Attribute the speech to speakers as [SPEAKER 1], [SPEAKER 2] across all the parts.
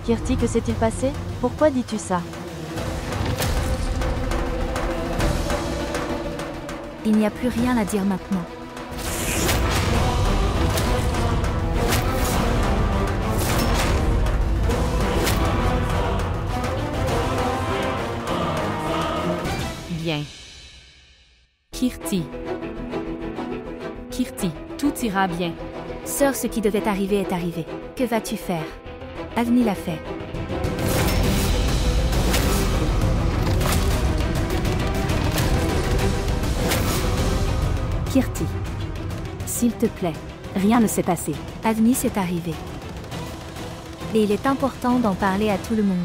[SPEAKER 1] Kirti, que s'est-il passé? Pourquoi dis-tu ça?
[SPEAKER 2] Il n'y a plus rien à dire maintenant.
[SPEAKER 3] Bien. Kirti. Kirti, tout ira bien.
[SPEAKER 2] Sœur, ce qui devait arriver est arrivé. Que vas-tu faire? Avni l'a fait.
[SPEAKER 4] Kirti. S'il te plaît, rien ne s'est passé.
[SPEAKER 2] Avni, c'est arrivé. Et il est important d'en parler à tout le monde.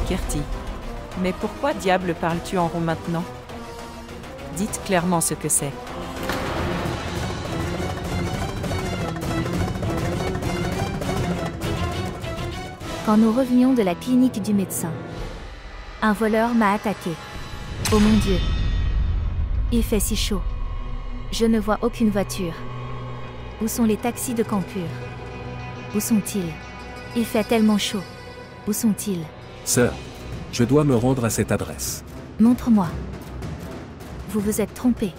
[SPEAKER 5] Kirti. Mais pourquoi diable parles-tu en rond maintenant? Dites clairement ce que c'est.
[SPEAKER 2] Quand nous revenions de la clinique du médecin, un voleur m'a attaqué. Oh mon Dieu! Il fait si chaud. Je ne vois aucune voiture. Où sont les taxis de Campure? Où sont-ils? Il fait tellement chaud. Où sont-ils?
[SPEAKER 6] Sœur, je dois me rendre à cette adresse.
[SPEAKER 2] Montre-moi. Vous vous êtes trompé.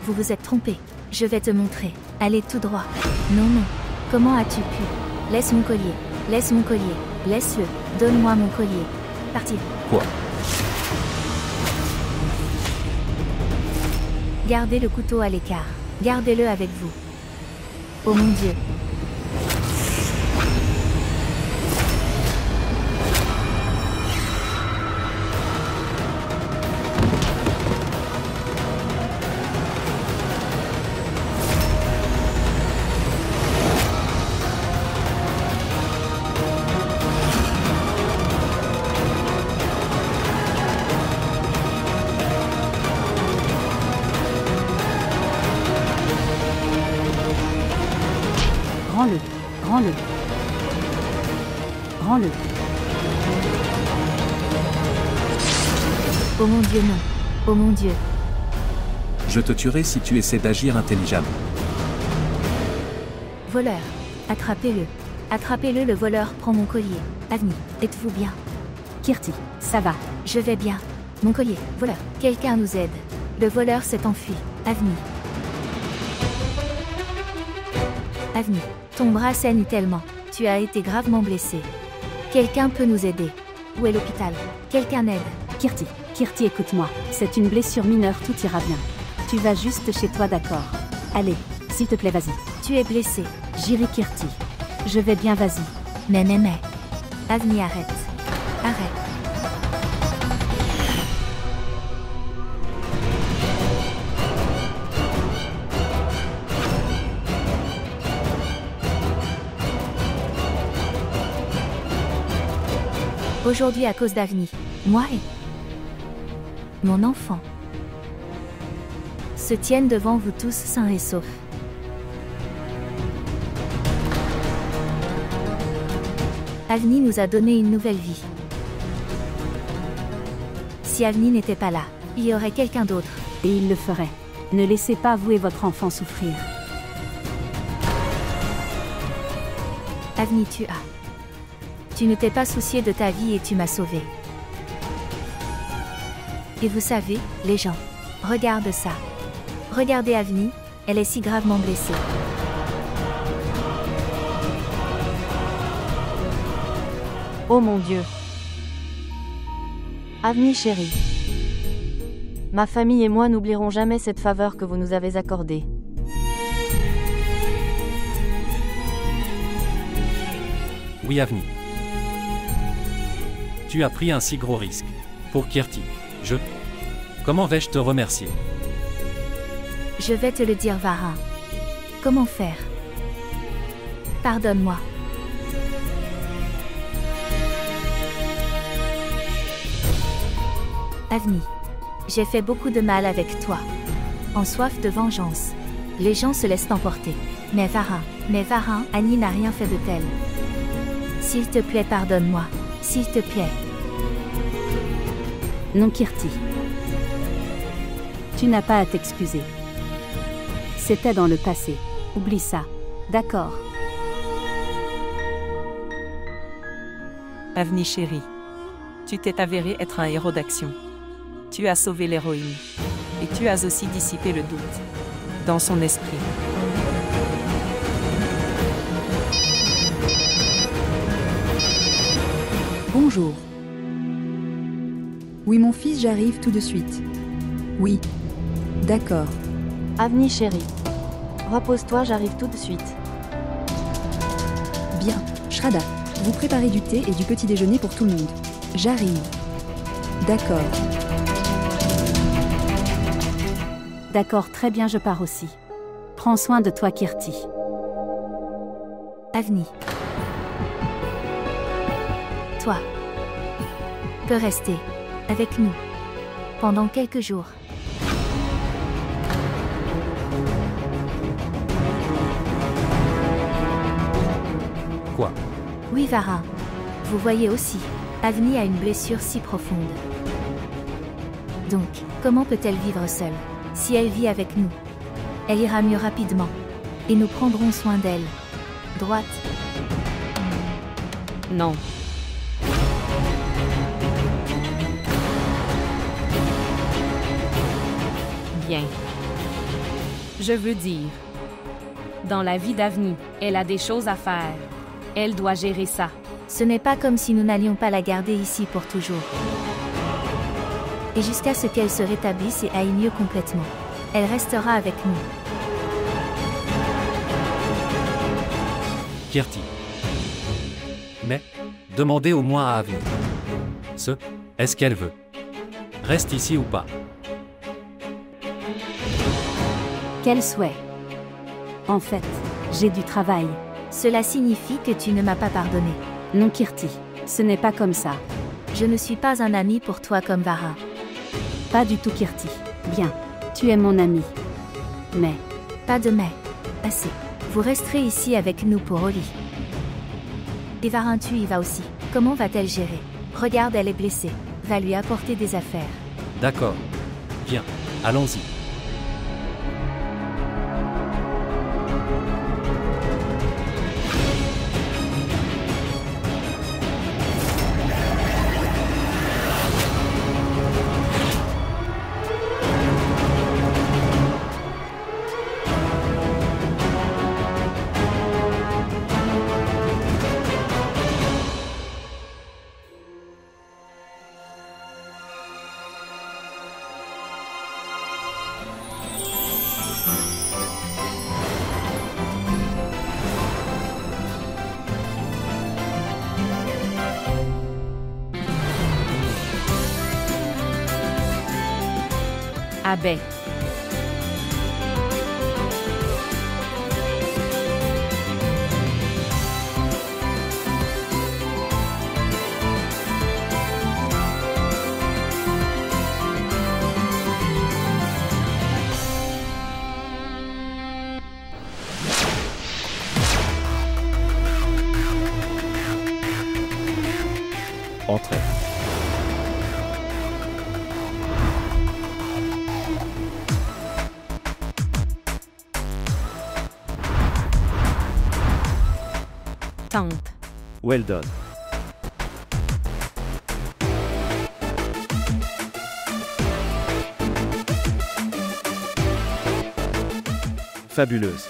[SPEAKER 2] Vous vous êtes trompé. Je vais te montrer. Allez tout droit. Non, non. Comment as-tu pu? Laisse mon collier. Laisse mon collier. Laisse-le. Donne-moi mon collier. Partir.
[SPEAKER 6] Quoi?
[SPEAKER 2] Gardez le couteau à l'écart. Gardez-le avec vous. Oh mon Dieu.
[SPEAKER 4] Rends-le. Rends-le. Rends-le.
[SPEAKER 2] Oh mon Dieu, non. Oh mon Dieu.
[SPEAKER 6] Je te tuerai si tu essaies d'agir intelligemment.
[SPEAKER 2] Voleur. Attrapez-le. Attrapez-le, le voleur prend mon collier. Avni, êtes-vous bien?
[SPEAKER 4] Kirti, ça va.
[SPEAKER 2] Je vais bien. Mon collier, voleur. Quelqu'un nous aide. Le voleur s'est enfui. Avni. Avni, ton bras saigne tellement. Tu as été gravement blessé. Quelqu'un peut nous aider. Où est l'hôpital? Quelqu'un aide.
[SPEAKER 4] Kirti, Kirti, écoute-moi. C'est une blessure mineure, tout ira bien. Tu vas juste chez toi, d'accord? Allez, s'il te plaît, vas-y.
[SPEAKER 2] Tu es blessé.
[SPEAKER 4] J'irai, Kirti. Je vais bien, vas-y.
[SPEAKER 2] Mais. Avni, arrête. Arrête. Aujourd'hui à cause d'Avni, moi et mon enfant se tiennent devant vous tous sains et saufs. Avni nous a donné une nouvelle vie. Si Avni n'était pas là, il y aurait quelqu'un d'autre.
[SPEAKER 4] Et il le ferait. Ne laissez pas vous et votre enfant souffrir.
[SPEAKER 2] Avni, tu ne t'es pas soucié de ta vie et tu m'as sauvé. Et vous savez, les gens, regarde ça. Regardez Avni, elle est si gravement blessée.
[SPEAKER 1] Oh mon Dieu. Avni chérie. Ma famille et moi n'oublierons jamais cette faveur que vous nous avez accordée.
[SPEAKER 7] Oui, Avni. Tu as pris un si gros risque. Pour Kirti. Comment vais-je te remercier?
[SPEAKER 2] Je vais te le dire, Varin. Comment faire? Pardonne-moi. Avni. J'ai fait beaucoup de mal avec toi. En soif de vengeance. Les gens se laissent emporter. Mais Varin, Annie n'a rien fait de tel. S'il te plaît, pardonne-moi. S'il te plaît.
[SPEAKER 4] Non, Kirti. Tu n'as pas à t'excuser. C'était dans le passé. Oublie ça. D'accord.
[SPEAKER 5] Avni chérie, tu t'es avéré être un héros d'action. Tu as sauvé l'héroïne. Et tu as aussi dissipé le doute dans son esprit.
[SPEAKER 8] Bonjour. Oui, mon fils, j'arrive tout de suite. Oui. D'accord.
[SPEAKER 1] Avni chérie. Repose-toi, j'arrive tout de suite.
[SPEAKER 8] Bien. Shraddha, vous préparez du thé et du petit déjeuner pour tout le monde. J'arrive. D'accord.
[SPEAKER 4] D'accord, très bien, je pars aussi. Prends soin de toi, Kirti.
[SPEAKER 2] Avni. Toi. Peux rester avec nous pendant quelques jours.
[SPEAKER 7] Quoi?
[SPEAKER 2] Oui, Vara. Vous voyez aussi, Avni a une blessure si profonde. Donc, comment peut-elle vivre seule? Si elle vit avec nous, elle ira mieux rapidement. Et nous prendrons soin d'elle. Droite.
[SPEAKER 3] Non. Bien. Je veux dire, dans la vie d'Avni, elle a des choses à faire. Elle doit gérer ça.
[SPEAKER 2] Ce n'est pas comme si nous n'allions pas la garder ici pour toujours. Et jusqu'à ce qu'elle se rétablisse et aille mieux complètement. Elle restera avec nous.
[SPEAKER 7] Kirti. Mais, demandez au moins à Avni. Est-ce qu'elle veut? Reste ici ou pas?
[SPEAKER 4] Quel souhait. En fait, j'ai du travail.
[SPEAKER 2] Cela signifie que tu ne m'as pas pardonné.
[SPEAKER 4] Non, Kirti, ce n'est pas comme ça.
[SPEAKER 2] Je ne suis pas un ami pour toi comme Vara.
[SPEAKER 4] Pas du tout, Kirti. Bien, tu es mon ami. Mais,
[SPEAKER 2] Pas de mais. Assez. Vous resterez ici avec nous pour Oli. Et Varin, tu y vas aussi. Comment va-t-elle gérer? Regarde, elle est blessée. Va lui apporter des affaires.
[SPEAKER 7] D'accord. Bien, allons-y.
[SPEAKER 3] Abbé.
[SPEAKER 9] Entrez.
[SPEAKER 3] Tente.
[SPEAKER 9] Well done. Fabuleuse.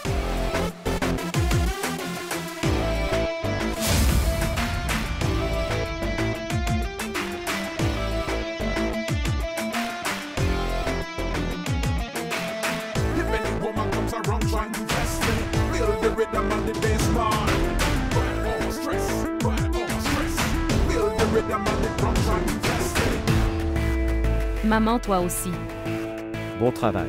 [SPEAKER 3] Maman, toi aussi.
[SPEAKER 9] Bon travail.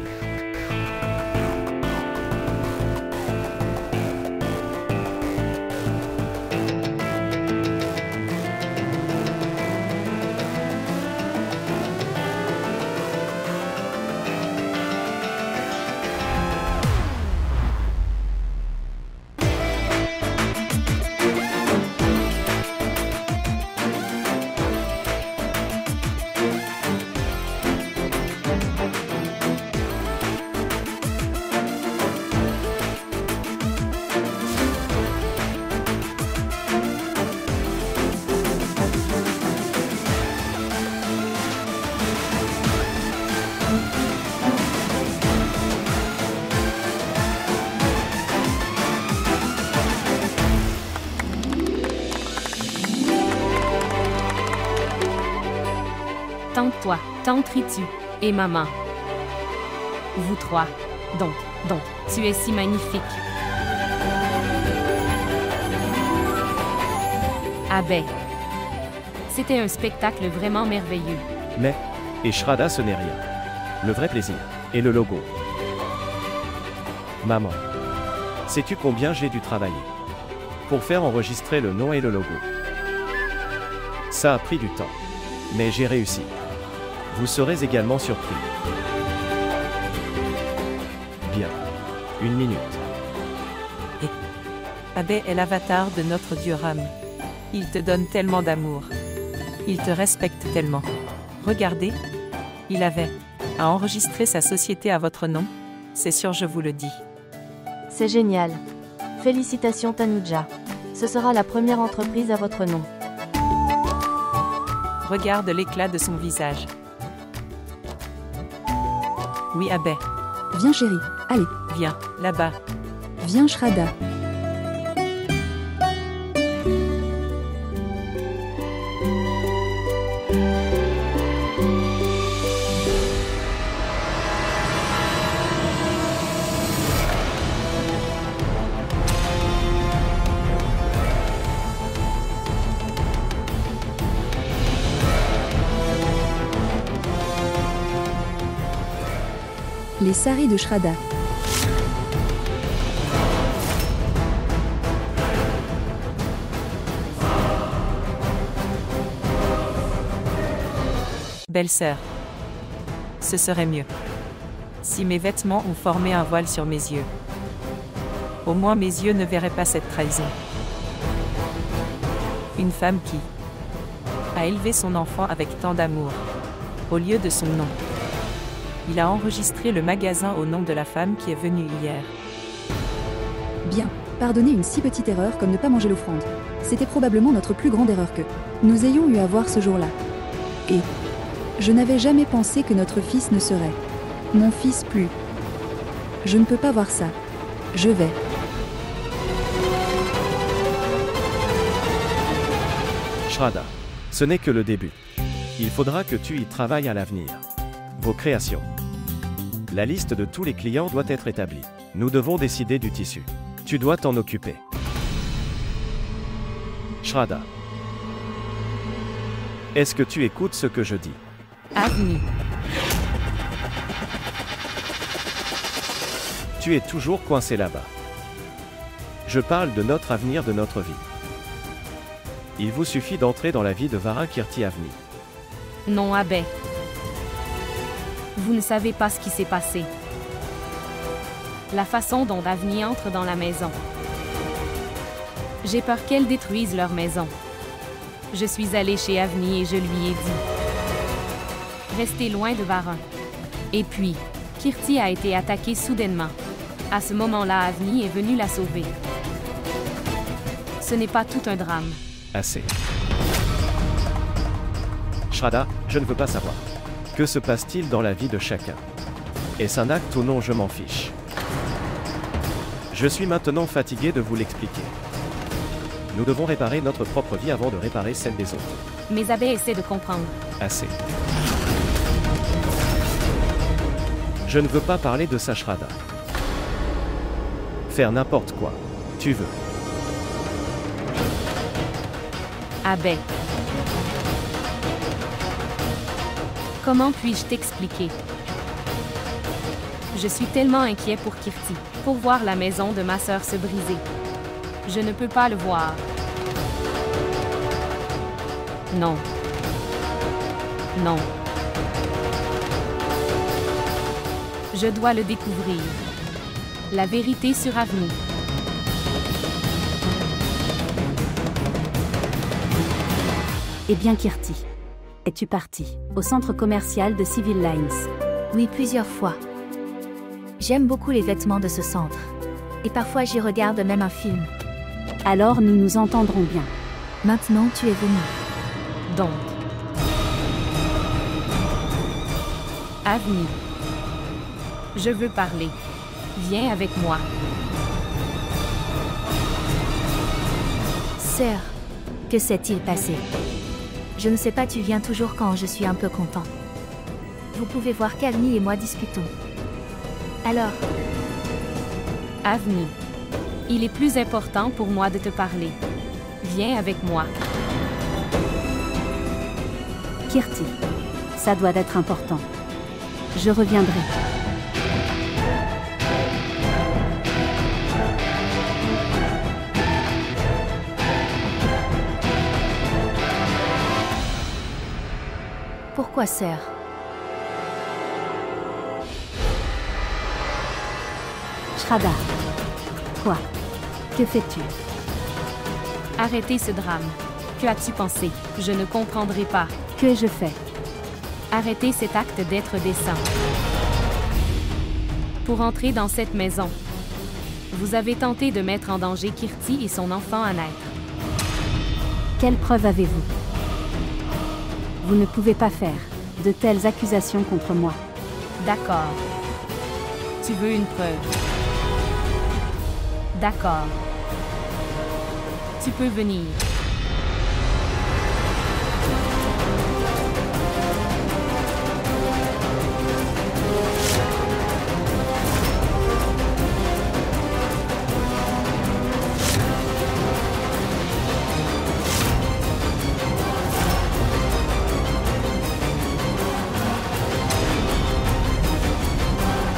[SPEAKER 3] Tante Ritu et maman. Vous trois. Donc, tu es si magnifique. Abbé. C'était un spectacle vraiment merveilleux.
[SPEAKER 9] Mais, et Shraddha, ce n'est rien. Le vrai plaisir, et le logo. Maman. Sais-tu combien j'ai dû travailler pour faire enregistrer le nom et le logo? Ça a pris du temps. Mais j'ai réussi. Vous serez également surpris. Bien. 1 minute.
[SPEAKER 5] Abbé est l'avatar de notre dieu Ram. Il te donne tellement d'amour. Il te respecte tellement. Regardez. Il avait à enregistrer sa société à votre nom. C'est sûr, je vous le dis.
[SPEAKER 1] C'est génial. Félicitations Tanuja. Ce sera la première entreprise à votre nom.
[SPEAKER 5] Regarde l'éclat de son visage. Oui, Abbé.
[SPEAKER 8] Viens chérie, allez,
[SPEAKER 5] Viens, là-bas.
[SPEAKER 8] viens Shraddha. Les saris de Shraddha.
[SPEAKER 5] Belle-sœur. Ce serait mieux si mes vêtements ont formé un voile sur mes yeux. Au moins mes yeux ne verraient pas cette trahison. Une femme qui a élevé son enfant avec tant d'amour, au lieu de son nom. Il a enregistré le magasin au nom de la femme qui est venue hier.
[SPEAKER 8] Bien, pardonnez une si petite erreur comme ne pas manger l'offrande. C'était probablement notre plus grande erreur que nous ayons eu à voir ce jour-là. Et je n'avais jamais pensé que notre fils ne serait mon fils plus. Je ne peux pas voir ça. Je vais.
[SPEAKER 9] Shraddha. Ce n'est que le début. Il faudra que tu y travailles à l'avenir. Vos créations. La liste de tous les clients doit être établie. Nous devons décider du tissu. Tu dois t'en occuper. Shraddha. Est-ce que tu écoutes ce que je dis?
[SPEAKER 3] Avenue.
[SPEAKER 9] Tu es toujours coincé là-bas. Je parle de notre avenir, de notre vie. Il vous suffit d'entrer dans la vie de Varakirti Avni.
[SPEAKER 3] Non, Abbé. Vous ne savez pas ce qui s'est passé. La façon dont Avni entre dans la maison. J'ai peur qu'elle détruise leur maison. Je suis allée chez Avni et je lui ai dit « Restez loin de Varun ». Et puis, Kirti a été attaquée soudainement. À ce moment-là, Avni est venu la sauver. Ce n'est pas tout un drame.
[SPEAKER 9] Assez. Shraddha, je ne veux pas savoir. Que se passe-t-il dans la vie de chacun? Est-ce un acte ou non? Je m'en fiche. Je suis maintenant fatigué de vous l'expliquer. Nous devons réparer notre propre vie avant de réparer celle des autres.
[SPEAKER 3] Mais Abbé essaie de comprendre.
[SPEAKER 9] Assez. Je ne veux pas parler de ça, Shraddha. Faire n'importe quoi. Tu veux.
[SPEAKER 3] Abbé. Comment puis-je t'expliquer? Je suis tellement inquiet pour Kirti, pour voir la maison de ma sœur se briser. Je ne peux pas le voir. Non. Non. Je dois le découvrir. La vérité sur Avni.
[SPEAKER 4] Eh bien, Kirti. Es-tu parti au centre commercial de Civil Lines?
[SPEAKER 2] Oui, plusieurs fois. J'aime beaucoup les vêtements de ce centre. Et parfois j'y regarde même un film.
[SPEAKER 4] Alors nous nous entendrons bien.
[SPEAKER 2] Maintenant tu es venu.
[SPEAKER 3] Donc. Avni. Je veux parler. Viens avec moi.
[SPEAKER 2] Sœur, que s'est-il passé? Je ne sais pas, tu viens toujours quand je suis un peu content. Vous pouvez voir qu'Avni et moi discutons. Alors,
[SPEAKER 3] Avni, il est plus important pour moi de te parler. Viens avec moi.
[SPEAKER 4] Kirti, ça doit être important. Je reviendrai.
[SPEAKER 2] pourquoi sœur?
[SPEAKER 4] Shraddha. Quoi? Que fais-tu?
[SPEAKER 3] Arrêtez ce drame. Que as-tu pensé? Je ne comprendrai pas.
[SPEAKER 4] Que je fais?
[SPEAKER 3] Arrêtez cet acte d'être décent. Pour entrer dans cette maison, vous avez tenté de mettre en danger Kirti et son enfant à naître.
[SPEAKER 4] Quelle preuve avez-vous? Vous ne pouvez pas faire de telles accusations contre moi.
[SPEAKER 3] D'accord. Tu veux une preuve? D'accord. Tu peux venir.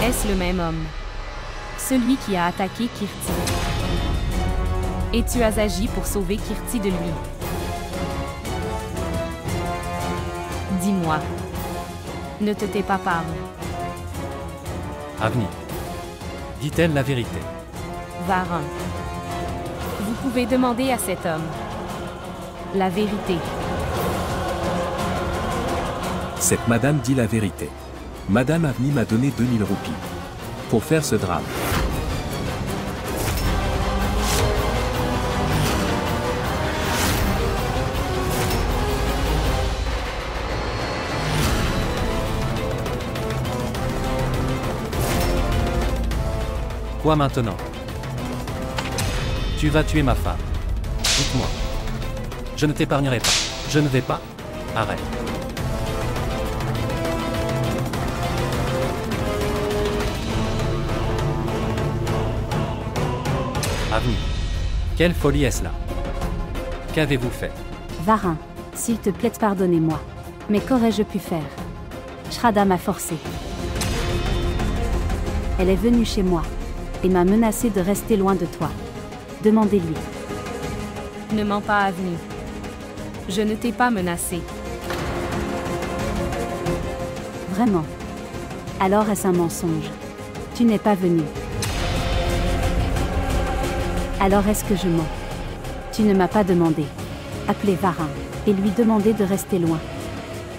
[SPEAKER 3] Est-ce le même homme? Celui qui a attaqué Kirti. Et tu as agi pour sauver Kirti de lui. Dis-moi. Ne te tais pas, parle.
[SPEAKER 7] Avni. Dit-elle la vérité?
[SPEAKER 3] Varun. Vous pouvez demander à cet homme la vérité.
[SPEAKER 6] Cette madame dit la vérité. Madame Avni m'a donné 2000 roupies. Pour faire ce drame.
[SPEAKER 7] Quoi maintenant? Tu vas tuer ma femme. Dites-moi. Je ne t'épargnerai pas. Je ne vais pas. Arrête. Avni. Quelle folie est-ce là? Qu'avez-vous fait?
[SPEAKER 4] Varun, s'il te plaît, pardonnez-moi. Mais qu'aurais-je pu faire? Shraddha m'a forcé. Elle est venue chez moi et m'a menacé de rester loin de toi. Demandez-lui.
[SPEAKER 3] Ne mens pas, Avni. Je ne t'ai pas menacé.
[SPEAKER 4] Vraiment? Alors est-ce un mensonge? Tu n'es pas venu. Alors est-ce que je mens? Tu ne m'as pas demandé. Appelez Varun et lui demander de rester loin.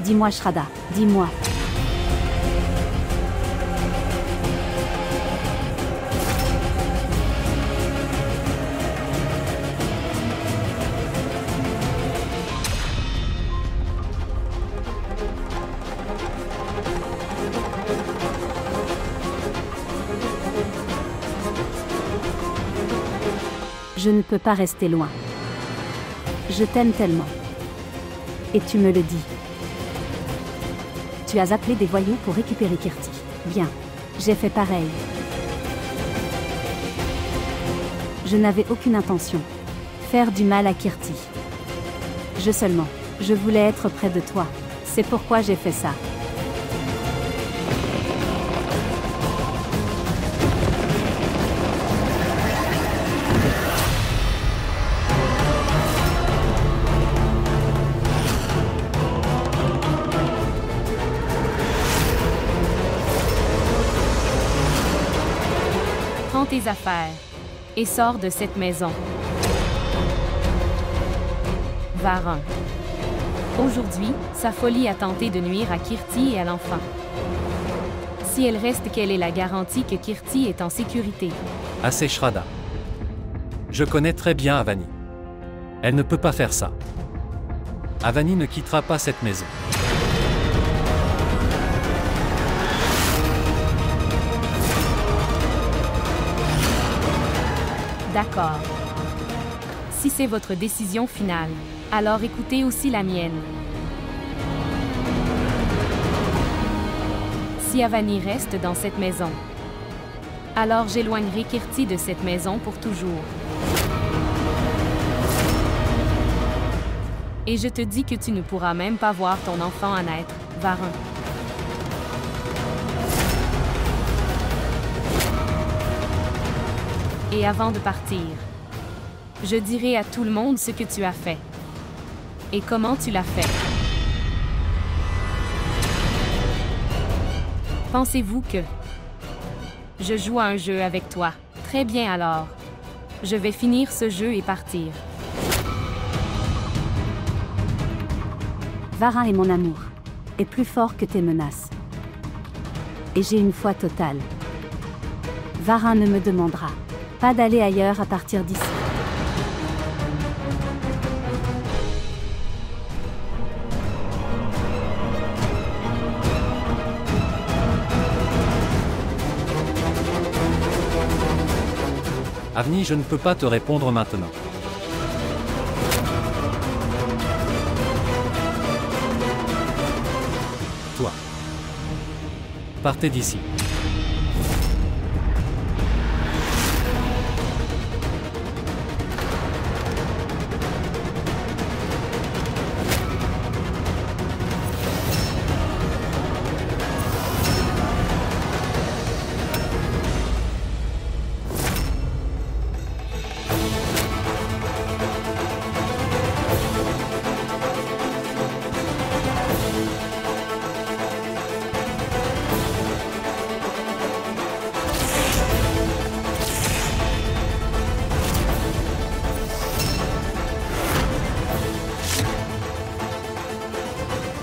[SPEAKER 4] Dis-moi, Shraddha, dis-moi. Je ne peux pas rester loin. Je t'aime tellement. Et tu me le dis. Tu as appelé des voyous pour récupérer Kirti. Bien. J'ai fait pareil. Je n'avais aucune intention. Faire du mal à Kirti. Je voulais être près de toi. C'est pourquoi j'ai fait ça.
[SPEAKER 3] Prends tes affaires et sors de cette maison. Varun. Aujourd'hui, sa folie a tenté de nuire à Kirti et à l'enfant. Si elle reste, quelle est la garantie que Kirti est en sécurité?
[SPEAKER 7] Assez, Shraddha. Je connais très bien Avani. Elle ne peut pas faire ça. Avani ne quittera pas cette maison.
[SPEAKER 3] D'accord. Si c'est votre décision finale, alors écoutez aussi la mienne. si Avani reste dans cette maison, alors j'éloignerai Kirti de cette maison pour toujours. Et je te dis que tu ne pourras même pas voir ton enfant à naître, Varin. Et avant de partir, je dirai à tout le monde ce que tu as fait et comment tu l'as fait. Pensez-vous que je joue à un jeu avec toi? Très bien alors. Je vais finir ce jeu et partir.
[SPEAKER 4] Varin est mon amour, est plus fort que tes menaces. Et j'ai une foi totale. Varin ne me demandera pas d'aller ailleurs à partir d'ici.
[SPEAKER 7] Avni, je ne peux pas te répondre maintenant. Toi. Partez d'ici.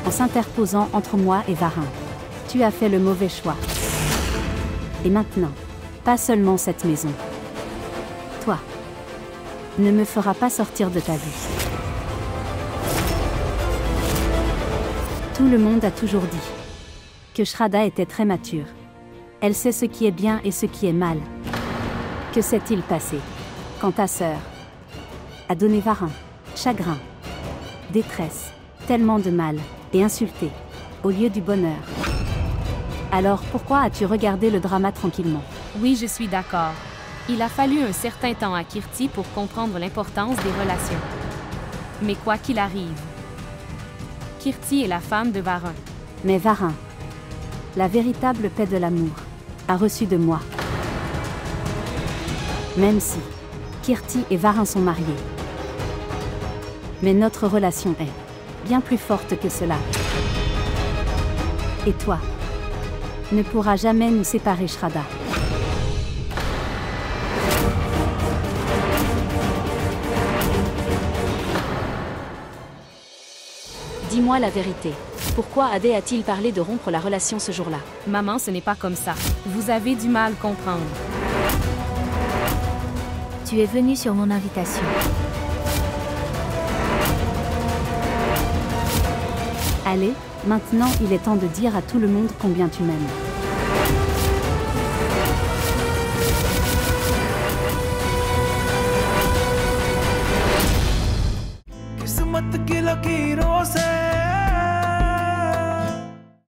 [SPEAKER 4] En s'interposant entre moi et Varin. Tu as fait le mauvais choix. Et maintenant, pas seulement cette maison. Toi, ne me feras pas sortir de ta vie. Tout le monde a toujours dit que Shraddha était très mature. Elle sait ce qui est bien et ce qui est mal. Que s'est-il passé quand ta sœur a donné Varin, chagrin, détresse, tellement de mal, et insulté, au lieu du bonheur? Alors pourquoi as-tu regardé le drama tranquillement?
[SPEAKER 3] Oui, je suis d'accord. Il a fallu un certain temps à Kirti pour comprendre l'importance des relations. Mais quoi qu'il arrive, Kirti est la femme de Varin.
[SPEAKER 4] Mais Varin, la véritable paix de l'amour, a reçu de moi. Même si Kirti et Varin sont mariés. Mais notre relation est bien plus forte que cela. Et toi, ne pourras jamais nous séparer, Shraddha.
[SPEAKER 10] Dis-moi la vérité. Pourquoi Adé a-t-il parlé de rompre la relation ce jour-là?
[SPEAKER 3] Maman, ce n'est pas comme ça. Vous avez du mal à comprendre.
[SPEAKER 2] Tu es venu sur mon invitation.
[SPEAKER 4] Allez, maintenant il est temps de dire à tout le monde combien tu m'aimes.
[SPEAKER 11] किस्मत की लकीरों से